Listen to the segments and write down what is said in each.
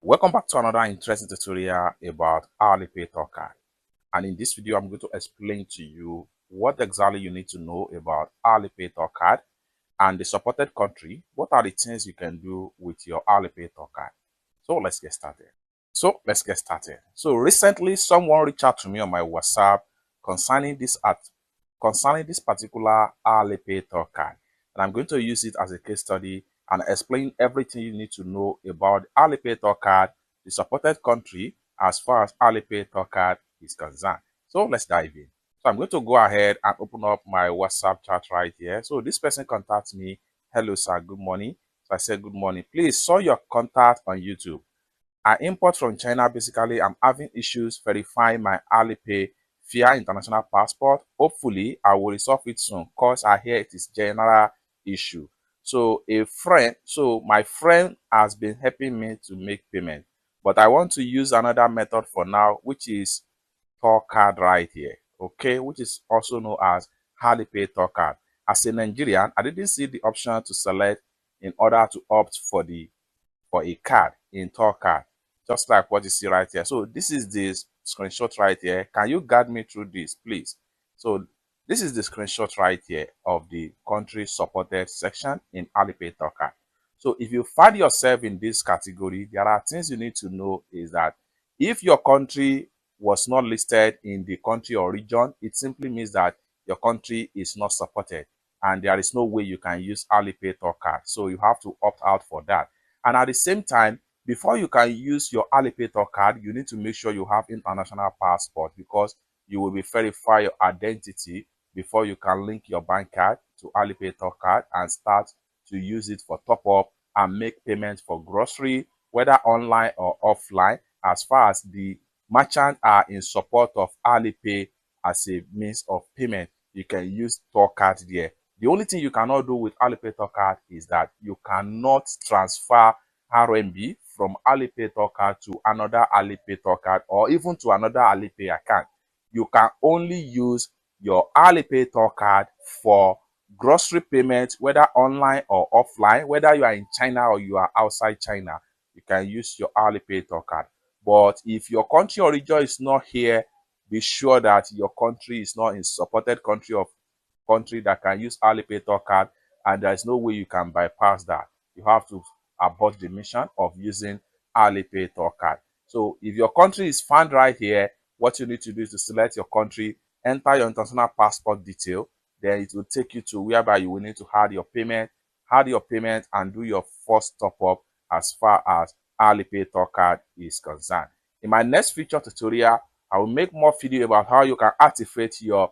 Welcome back to another interesting tutorial about Alipay TourCard. And in this video, I'm going to explain to you what exactly you need to know about Alipay TourCard and the supported country. What are the things you can do with your Alipay TourCard? So let's get started. So recently, someone reached out to me on my WhatsApp concerning this particular Alipay TourCard, and I'm going to use it as a case study and explain everything you need to know about Alipay TourCard, the supported country, as far as Alipay TourCard is concerned. So let's dive in. So I'm going to go ahead and open up my WhatsApp chat right here. So this person contacts me. Hello, sir. Good morning. So I said, good morning. Please saw your contact on YouTube. I import from China. Basically, I'm having issues verifying my Alipay via international passport. Hopefully, I will resolve it soon because I hear it is general issue. So my friend has been helping me to make payment, but I want to use another method for now, which is TourCard right here. Okay, which is also known as Alipay TourCard. As a Nigerian, I didn't see the option to select in order to opt for a card in TourCard, just like what you see right here. So this is this screenshot right here. Can you guide me through this, please? So this is the screenshot right here of the country supported section in Alipay TourCard. So if you find yourself in this category, there are things you need to know is that if your country was not listed in the country or region, it simply means that your country is not supported and there is no way you can use Alipay TourCard. So you have to opt out for that. And at the same time, before you can use your Alipay TourCard, you need to make sure you have international passport, because you will be verify your identity before you can link your bank card to Alipay TourCard and start to use it for top up and make payments for grocery, whether online or offline. As far as the merchants are in support of Alipay as a means of payment, you can use TourCard there. The only thing you cannot do with Alipay TourCard is that you cannot transfer RMB from Alipay TourCard to another Alipay TourCard or even to another Alipay account. You can only use your Alipay TourCard for grocery payments, whether online or offline, whether you are in China or you are outside China. You can use your Alipay TourCard. But if your country origin is not here, be sure that your country is not in supported country that can use Alipay TourCard, and there is no way you can bypass that. You have to abort the mission of using Alipay TourCard. So if your country is found right here, what you need to do is to select your country, enter your international passport detail, then it will take you to whereby you will need to add your payment, and do your first top up as far as Alipay TourCard is concerned. In my next future tutorial, I will make more video about how you can activate your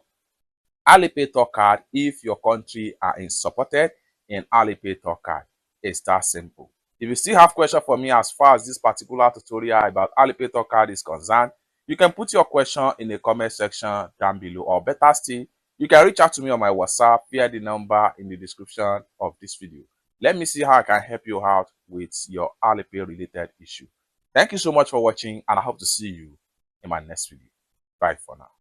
Alipay TourCard if your country are in supported in Alipay TourCard. It's that simple. If you still have questions for me as far as this particular tutorial about Alipay TourCard is concerned, you can put your question in the comment section down below, or better still, you can reach out to me on my WhatsApp via the number in the description of this video. Let me see how I can help you out with your Alipay related issue. Thank you so much for watching, and I hope to see you in my next video. Bye for now.